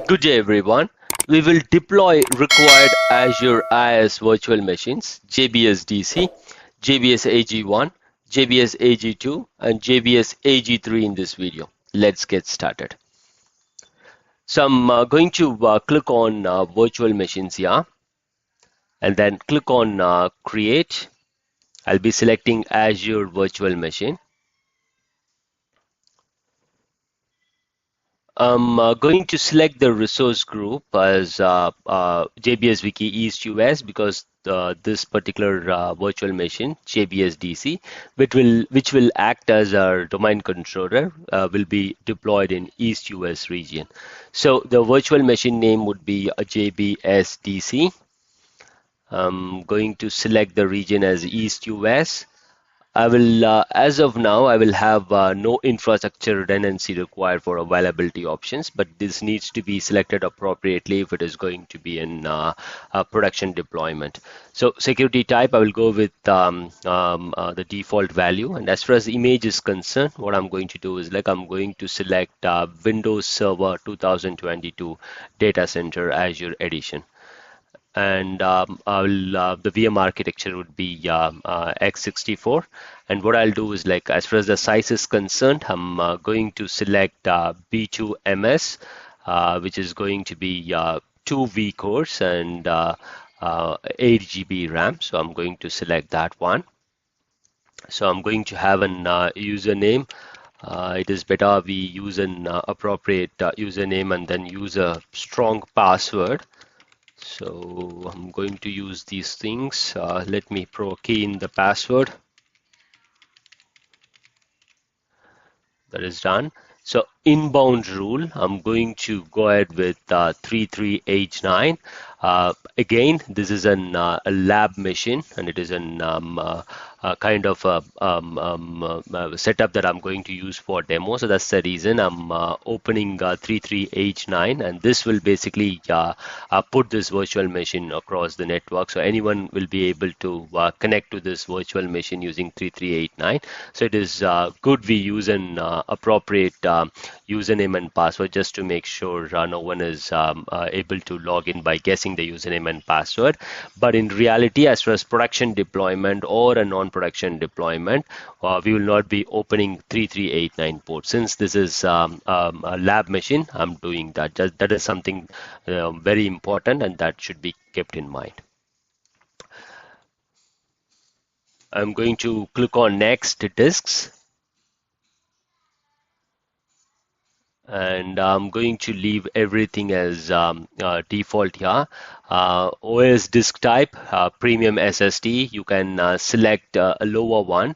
Good day, everyone. We will deploy required Azure IaaS virtual machines, JBSDC, JBSAG1, JBSAG2, and JBSAG3 in this video. Let's get started. So I'm going to click on virtual machines here, and then click on create. I'll be selecting Azure virtual machine. I'm going to select the resource group as JBSVK East US because this particular virtual machine, JBSDC, which will act as our domain controller, will be deployed in East US region. So the virtual machine name would be JBSDC. I'm going to select the region as East US. I will, as of now, I will have no infrastructure redundancy required for availability options, but this needs to be selected appropriately if it is going to be in a production deployment. So security type, I will go with the default value. And as far as image is concerned, what I'm going to do is I'm going to select Windows Server 2022 Data Center Azure Edition. And the VM architecture would be x64. And what I'll do is as far as the size is concerned, I'm going to select B2MS, which is going to be 2 vCores and 8 GB RAM. So I'm going to select that one. So I'm going to have an username. It is better we use an appropriate username and then use a strong password. So I'm going to use these things. Let me key in the password. That is done. So inbound rule, I'm going to go ahead with 3389. Again, this is a lab machine, and it is a kind of a setup that I'm going to use for demo. So that's the reason I'm opening 3389, and this will basically put this virtual machine across the network. So anyone will be able to connect to this virtual machine using 3389. So it is good we use an appropriate username and password just to make sure no one is able to log in by guessing the username and password. But in reality, as far as production deployment or a non-production deployment, we will not be opening 3389 port. Since this is a lab machine, I'm doing that. That is something very important, and that should be kept in mind. I'm going to click on next disks. And I'm going to leave everything as default here. OS disk type, premium SSD. You can select a lower one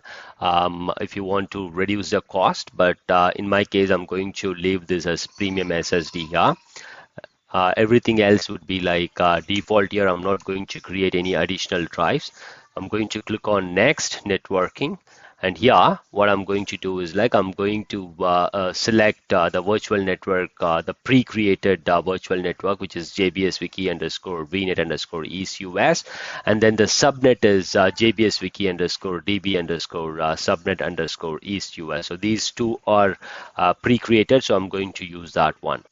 if you want to reduce the cost, but in my case, I'm going to leave this as premium SSD here. Everything else would be default here. I'm not going to create any additional drives. I'm going to click on next, networking. And here, what I'm going to do is I'm going to select the virtual network, the pre-created virtual network, which is JBSVK underscore VNet underscore East US. And then the subnet is JBSVK underscore DB underscore subnet underscore East US. So these two are pre-created, so I'm going to use that one.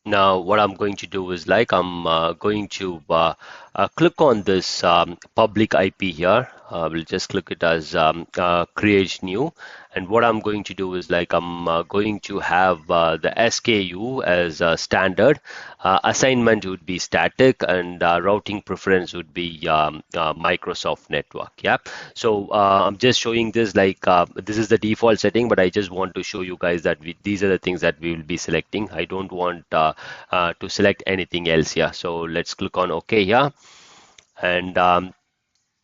Now, what I'm going to do is I'm going to click on this public IP here. We'll just click it as create new. And what I'm going to do is I'm going to have the SKU as standard. Assignment would be static, and routing preference would be Microsoft network. Yeah. So I'm just showing this this is the default setting, but I just want to show you guys that these are the things that we will be selecting. I don't want to select anything else here. So let's click on OK here. And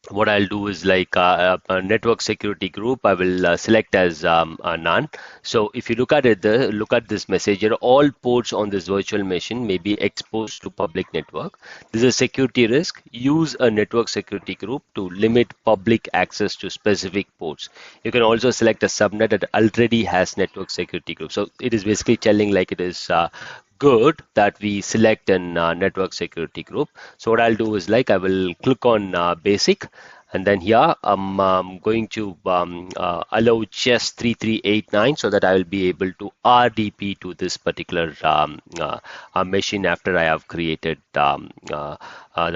what I'll do is a network security group, I will select as none. So if you look at it, look at this message here, all ports on this virtual machine may be exposed to public network. This is a security risk. Use a network security group to limit public access to specific ports. You can also select a subnet that already has network security group. So it is basically telling it is good that we select a network security group. So what I'll do is I will click on basic, And then here I'm going to allow just 3389 so that I will be able to RDP to this particular machine after I have created the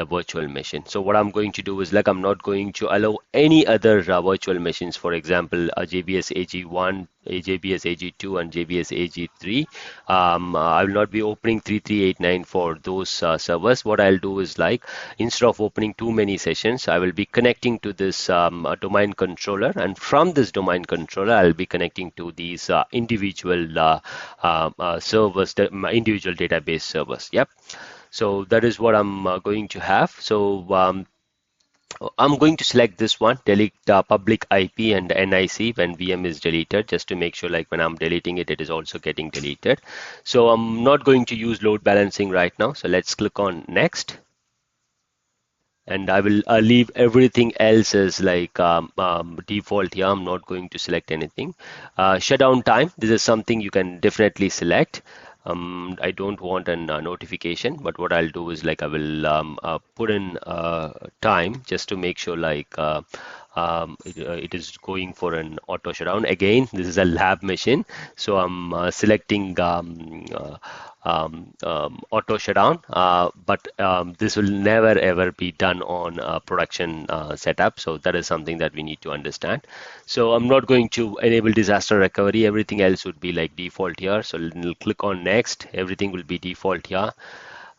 virtual machine. So what I'm going to do is like I'm not going to allow any other virtual machines, for example, JBSAG1, JBSAG2 and JBSAG3. I will not be opening 3389 for those servers. What I'll do is like instead of opening too many sessions, I will be connecting to this domain controller, and from this domain controller, I'll be connecting to these individual servers, individual database servers. Yep. So that is what I'm going to have. So I'm going to select this one, delete public IP and NIC when VM is deleted, just to make sure like when I'm deleting it, it is also getting deleted. So I'm not going to use load balancing right now. So let's click on next. And I will leave everything else as like default here. I'm not going to select anything. Shutdown time, this is something you can definitely select. I don't want a notification, but what I'll do is like I will put in time just to make sure like it is going for an auto shutdown. Again, this is a lab machine, so I'm selecting auto shutdown, but this will never ever be done on a production setup. So that is something that we need to understand. So I'm not going to enable disaster recovery. Everything else would be like default here. So we'll click on next. Everything will be default here.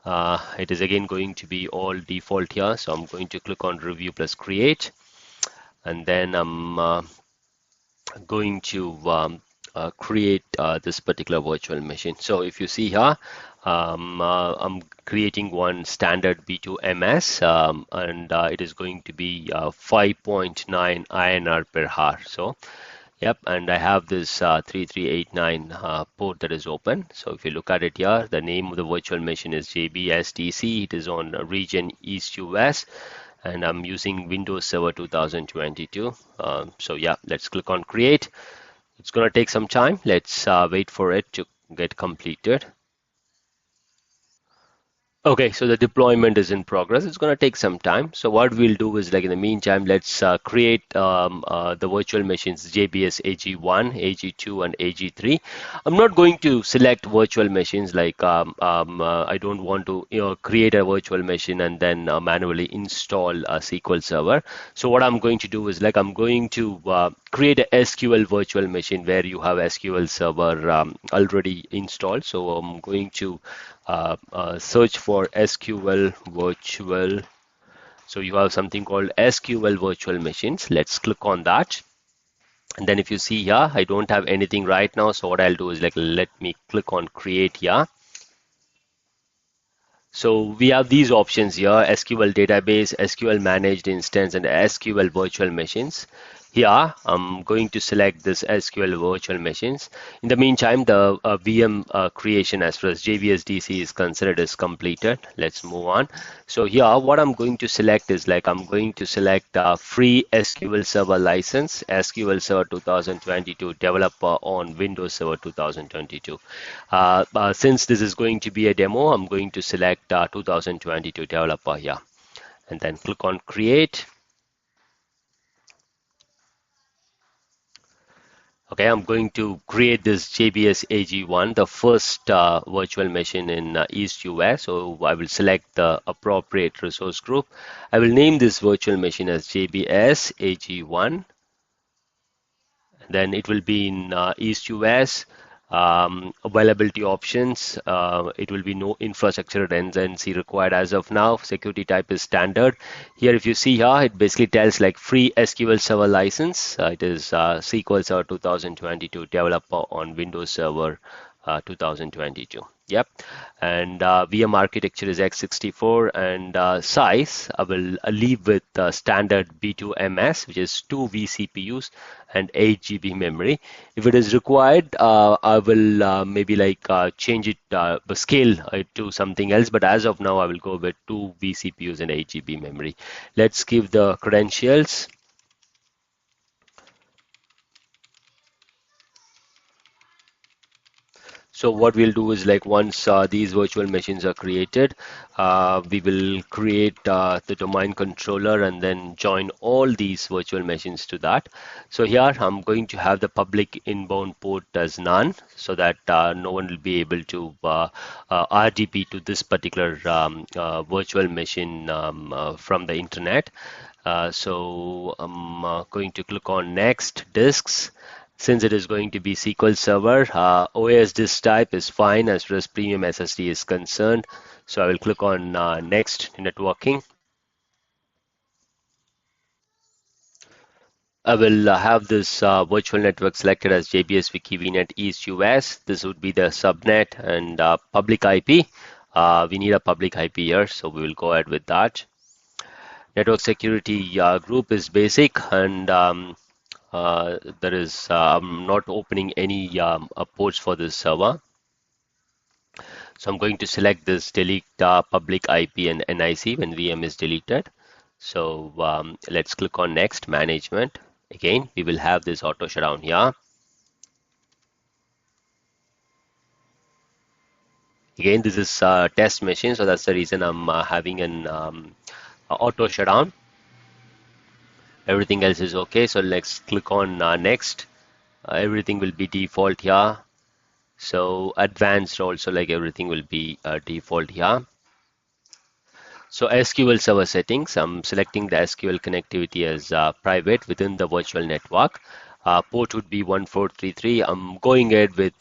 It is again going to be all default here. So I'm going to click on review plus create, and then I'm going to create this particular virtual machine. So if you see here, I'm creating one standard B2MS, and it is going to be 5.9 INR per hour. So yep, and I have this 3389 port that is open. So if you look at it here, the name of the virtual machine is JBSDC. It is on region East US, and I'm using Windows Server 2022. So yeah, let's click on create. It's going to take some time. Let's wait for it to get completed. Okay, so the deployment is in progress. It's going to take some time. So what we'll do is like in the meantime, let's create the virtual machines JBS AG1, AG2, and AG3. I'm not going to select virtual machines like I don't want to create a virtual machine and then manually install a SQL Server. So what I'm going to do is like I'm going to create a SQL virtual machine where you have SQL Server already installed. So I'm going to search for SQL virtual. So you have something called SQL virtual machines. Let's click on that. And then if you see here, I don't have anything right now. So what I'll do is like, let me click on create here. So we have these options here: SQL database, SQL managed instance, and SQL virtual machines. Here, I'm going to select this SQL virtual machines. In the meantime, the VM creation as far as JBSDC is considered is completed. Let's move on. So here, what I'm going to select is like I'm going to select free SQL Server license, SQL Server 2022 developer on Windows Server 2022. Since this is going to be a demo, I'm going to select 2022 developer here, and then click on create. Okay, I'm going to create this JBS AG1, the first virtual machine in East US. So I will select the appropriate resource group. I will name this virtual machine as JBS AG1. Then it will be in East US. Availability options, it will be no infrastructure redundancy required as of now. Security type is standard. Here if you see here, it basically tells like free SQL Server license. It is SQL Server 2022 developer on Windows Server 2022. Yep, and VM architecture is x64, and size I will leave with standard B2MS, which is 2 vCPUs and 8 GB memory. If it is required, I will maybe like change it, scale it to something else, but as of now I will go with 2 vCPUs and 8 GB memory. Let's give the credentials. So what we'll do is like once these virtual machines are created, we will create the domain controller and then join all these virtual machines to that. So here I'm going to have the public inbound port as none so that no one will be able to RDP to this particular virtual machine from the internet. So I'm going to click on next disks. Since it is going to be SQL Server, OS disk type is fine as far as premium SSD is concerned. So I will click on next networking. I will have this virtual network selected as JBSVK VNet East US. This would be the subnet and public IP. We need a public IP here, so we will go ahead with that. Network security group is basic, and there is I'm not opening any ports for this server. So I'm going to select this delete public IP and NIC when VM is deleted. So let's click on next management. Again, we will have this auto shutdown here. Again, this is a test machine, so that's the reason I'm having an auto shutdown. Everything else is okay. So let's click on next. Everything will be default here. So advanced also, like everything will be default here. So SQL server settings, I'm selecting the SQL connectivity as private within the virtual network. Port would be 1433. I'm going ahead with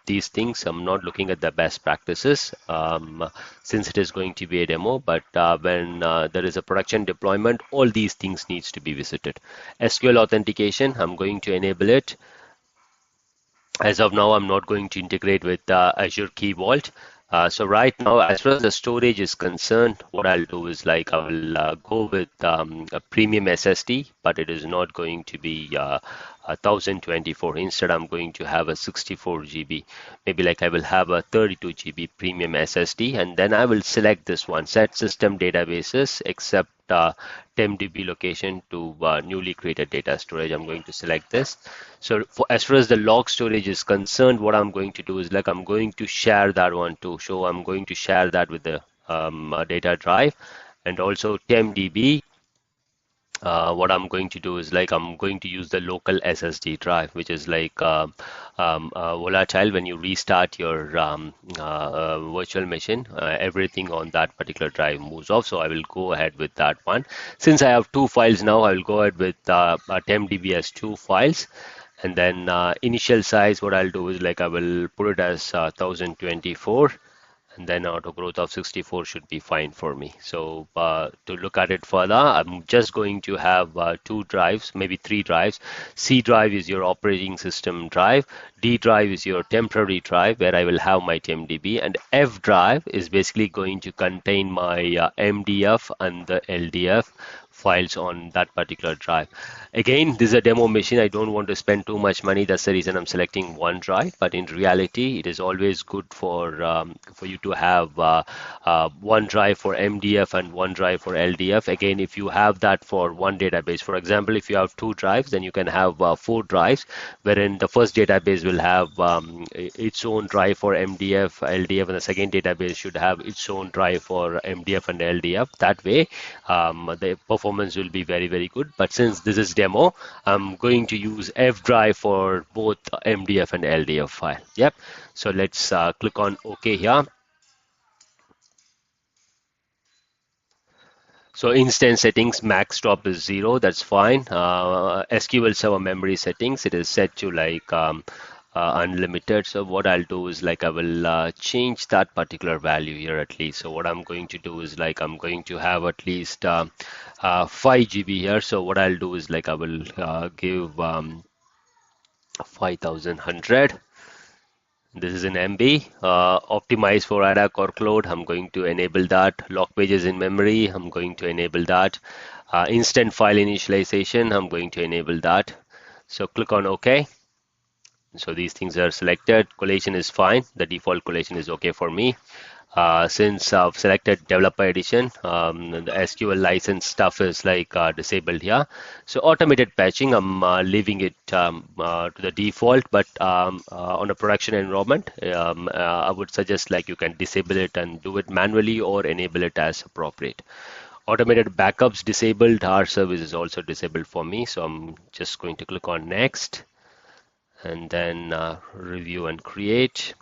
these things. I'm not looking at the best practices since it is going to be a demo, but when there is a production deployment, all these things needs to be visited. SQL authentication, I'm going to enable it. As of now, I'm not going to integrate with Azure Key Vault. So right now, as far as the storage is concerned, what I'll do is like I will go with a premium SSD, but it is not going to be 1024. Instead, I'm going to have a 64 GB. Maybe like I will have a 32 GB premium SSD, and then I will select this one, set system databases except TempDB location to newly created data storage. I'm going to select this. So as far as the log storage is concerned, what I'm going to do is like I'm going to share that one too. So I'm going to share that with the data drive, and also TempDB. What I'm going to do is like I'm going to use the local SSD drive, which is like volatile. When you restart your virtual machine, everything on that particular drive moves off. So I will go ahead with that one. Since I have two files now, I will go ahead with TempDB as two files. And then initial size, what I'll do is like I will put it as 1024. And then auto growth of 64 should be fine for me. So to look at it further, I'm just going to have two drives, maybe three drives. C drive is your operating system drive. D drive is your temporary drive where I will have my TempDB, and F drive is basically going to contain my MDF and the LDF files on that particular drive. Again, this is a demo machine. I don't want to spend too much money. That's the reason I'm selecting one drive. But in reality, it is always good for you to have one drive for MDF and one drive for LDF. Again, if you have that for one database, for example, if you have two drives, then you can have four drives, wherein the first database will have its own drive for MDF, LDF, and the second database should have its own drive for MDF and LDF. That way, the performance will be very, very good. But since this is demo, I'm going to use F drive for both MDF and LDF file. Yep. So let's click on OK here. So instance settings, max stop is 0. That's fine. SQL Server memory settings, it is set to like unlimited. So what I'll do is like I will change that particular value here at least. So what I'm going to do is like I'm going to have at least 5 GB here. So what I'll do is like I will give 5100. This is an MB. Optimize for ad hoc workload. I'm going to enable that. Lock pages in memory. I'm going to enable that. Instant file initialization. I'm going to enable that. So click on OK. So these things are selected. Collation is fine. The default collation is okay for me. Since I've selected developer edition, the SQL license stuff is like disabled here. So automated patching, I'm leaving it to the default, but on a production environment, I would suggest like you can disable it and do it manually or enable it as appropriate. Automated backups disabled, our service is also disabled for me. So I'm just going to click on next and then review and create.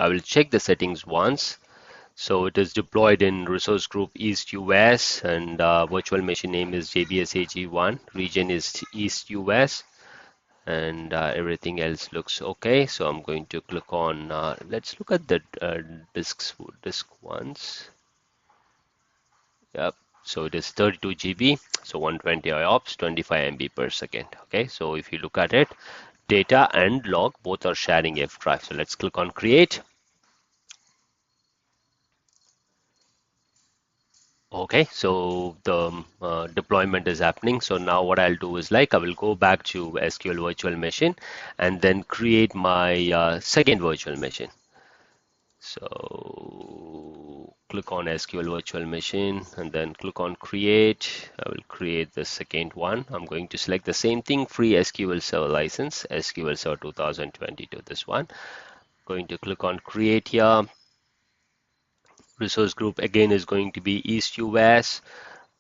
I will check the settings once. So it is deployed in resource group East US and virtual machine name is JBSAG1. Region is East US and everything else looks okay. So I'm going to click on, let's look at the disk once. Yep. So it is 32 GB, so 120 IOPS, 25 MB per second. Okay, so if you look at it, data and log both are sharing F drive. So let's click on create. Okay, so the deployment is happening. So now what I'll do is like I will go back to SQL virtual machine and then create my second virtual machine. So click on SQL virtual machine and then click on create. I will create the second one. I'm going to select the same thing, free SQL Server license, SQL Server 2022, this one. Going to click on create here. Resource group again is going to be East US.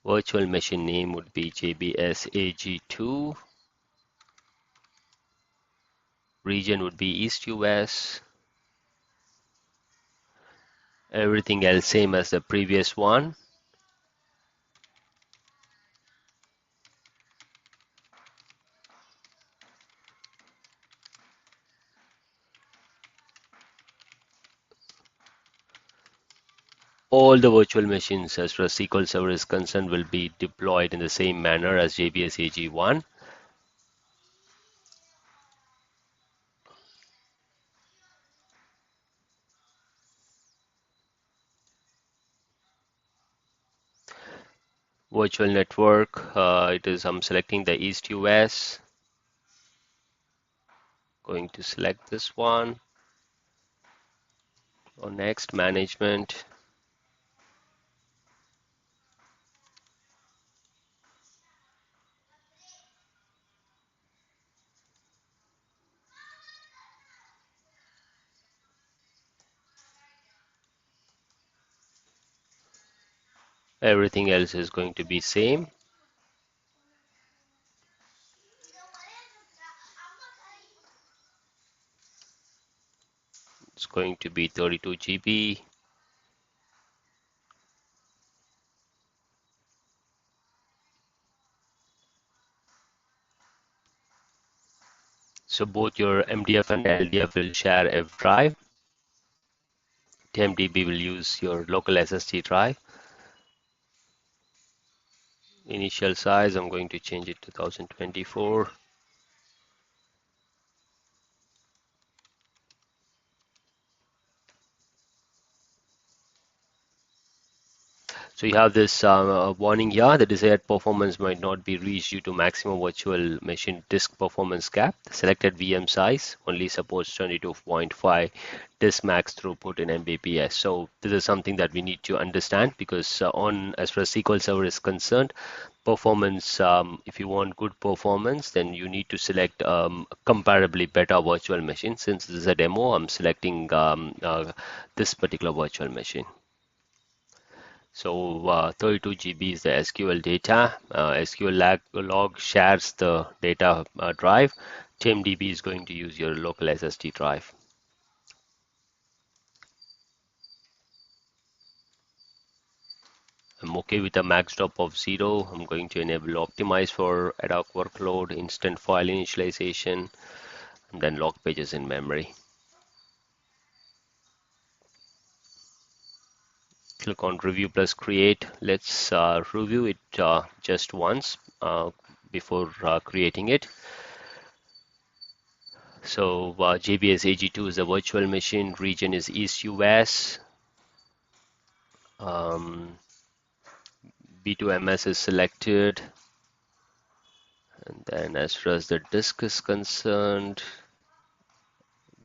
Virtual machine name would be JBSAG2. Region would be East US. Everything else same as the previous one. All the virtual machines as far as SQL Server is concerned will be deployed in the same manner as JBSAG1. Virtual network, I'm selecting the East US. Going to select this one. Or next, management. Everything else is going to be same. It's going to be 32 GB. So both your MDF and LDF will share F drive. TMDB will use your local SSD drive. Initial size, I'm going to change it to 1024. So you have this warning here, the desired performance might not be reached due to maximum virtual machine disk performance gap. The selected VM size only supports 22.5 disk max throughput in Mbps. So this is something that we need to understand because as far as SQL Server is concerned, performance, if you want good performance, then you need to select comparably better virtual machine. Since this is a demo, I'm selecting this particular virtual machine. So 32 GB is the SQL data. SQL log shares the data drive. TMDB is going to use your local SSD drive. I'm okay with a max drop of 0. I'm going to enable optimize for ad hoc workload, instant file initialization, and then log pages in memory. Click on review plus create. Let's review it just once before creating it. So JBSAG2 is a virtual machine. Region is East US. B2MS is selected. And Then as far as the disk is concerned,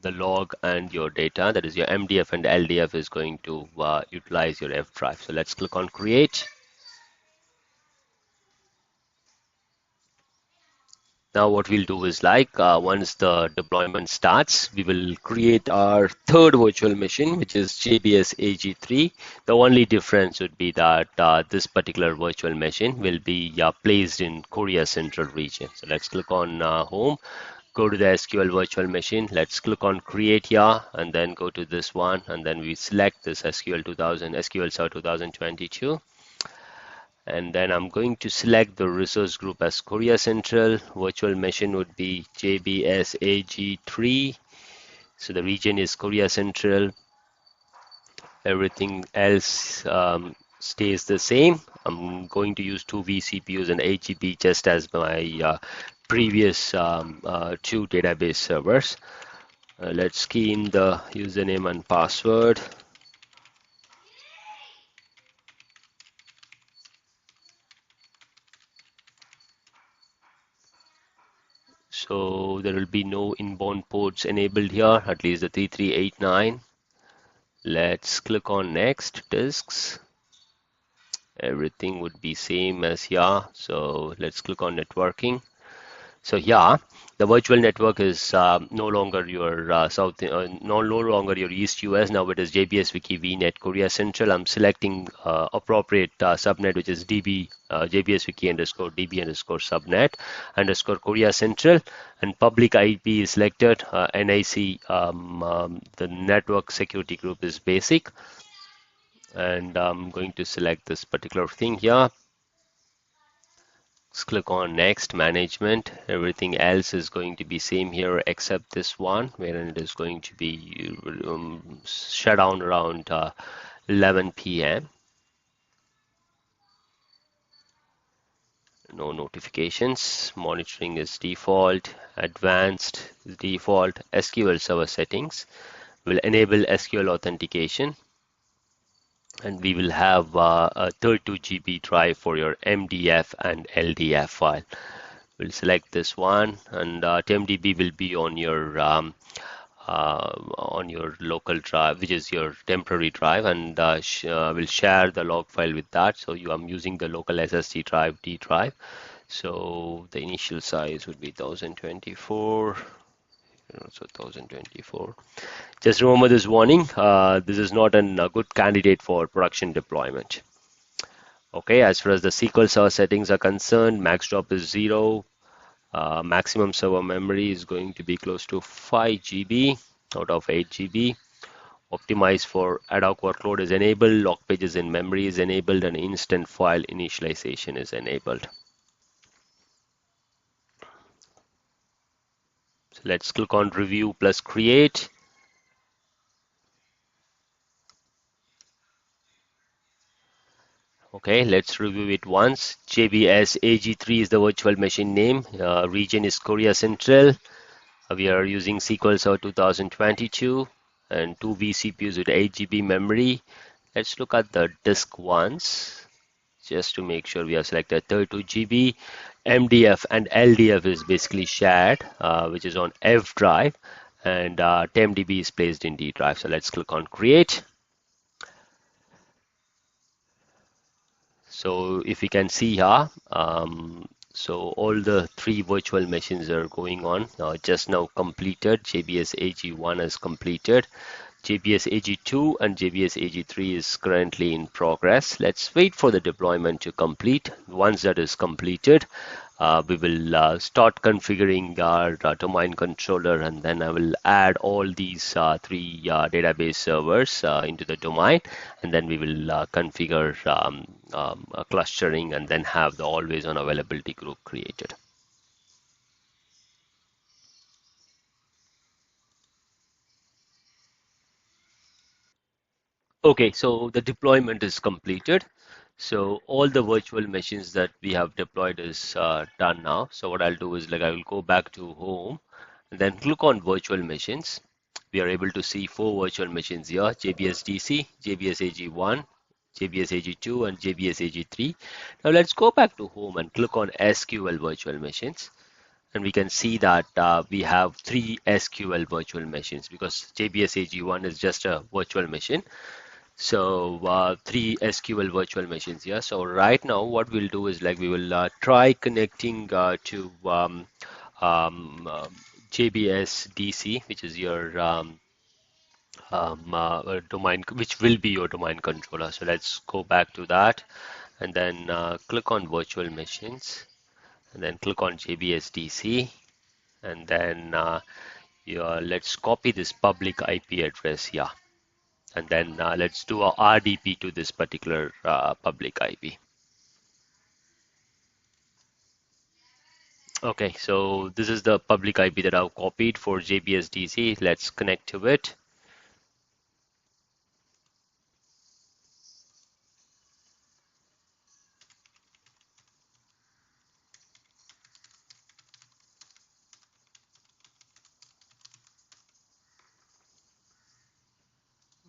the log and your data, that is your MDF and LDF, is going to utilize your F drive. So let's click on create. Now what we'll do is once the deployment starts, we will create our third virtual machine, which is JBSAG3. The only difference would be that this particular virtual machine will be placed in Korea Central region. So let's click on home, go to the SQL virtual machine. Let's click on create here and then go to this one. And then we select this SQL Server 2022. And then I'm going to select the resource group as Korea Central. Virtual machine would be JBSAG3. So the region is Korea Central. Everything else stays the same. I'm going to use 2 vCPUs and 8 GB just as my previous 2 database servers. Let's key in the username and password. So there will be no inbound ports enabled here, at least the 3389. Let's click on next disks. Everything would be same as here. So let's click on networking. So yeah, the virtual network is no longer your no longer your East US. Now it is JBSWiki VNet Korea Central. I'm selecting appropriate subnet, which is DB JBSWiki underscore DB underscore subnet underscore Korea Central, and public IP is selected. NIC, the network security group is basic, and I'm going to select this particular thing here. Let's click on next management. Everything else is going to be same here except this one, wherein it is going to be shut down around 11 p.m. No notifications. Monitoring is default. Advanced is default. SQL server settings will enable SQL authentication. And we will have a 32 GB drive for your MDF and LDF file. We'll select this one, and TMDB will be on your local drive, which is your temporary drive, and we'll share the log file with that. So I'm using the local SSD drive, D drive. So the initial size would be 1024. So 1024. Just remember this warning. This is not a good candidate for production deployment. Okay, as far as the SQL Server settings are concerned, max drop is 0. Maximum server memory is going to be close to 5 GB out of 8 GB. Optimize for ad hoc workload is enabled. Log pages in memory is enabled, and instant file initialization is enabled. So let's click on review plus create. Okay, let's review it once. JBSAG3 is the virtual machine name. Region is Korea Central. We are using SQL Server 2022 and 2 vCPUs with 8 GB memory. Let's look at the disk once, just to make sure we have selected 32 GB. MDF and LDF is basically shared, which is on F drive, and 10 is placed in D drive. So let's click on create. So if you can see here, so all the 3 virtual machines are going on. Just now completed. JBSAG1 is completed. JBSAG2 and JBSAG3 is currently in progress. Let's wait for the deployment to complete. Once that is completed, we will start configuring our domain controller, and then I will add all these 3 database servers into the domain, and then we will configure clustering, and then have the always on availability group created. Okay, so the deployment is completed. So all the virtual machines that we have deployed is done now. So what I'll do is I will go back to home and then click on virtual machines. We are able to see 4 virtual machines here: JBSDC, JBSAG1, JBSAG2, and JBSAG3. Now let's go back to home and click on SQL virtual machines. and we can see that we have three SQL virtual machines because JBSAG1 is just a virtual machine. So three SQL virtual machines here. So right now what we'll do is like we will try connecting to JBSDC, which is your domain, which will be your domain controller. So let's go back to that and then click on virtual machines and then click on JBSDC and then yeah, let's copy this public IP address here and then let's do a RDP to this particular public IP. Okay, so this is the public IP that I've copied for JBSDC. Let's connect to it.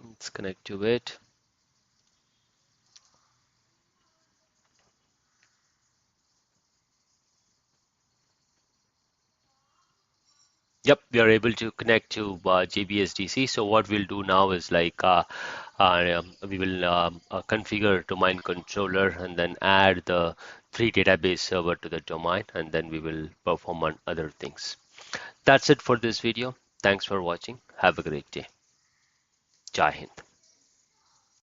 Let's connect to it. Yep, we are able to connect to JBSDC. So what we'll do now is like we will configure domain controller and then add the three database server to the domain, and then we will perform on other things. That's it for this video. Thanks for watching. Have a great day. Jai Hind.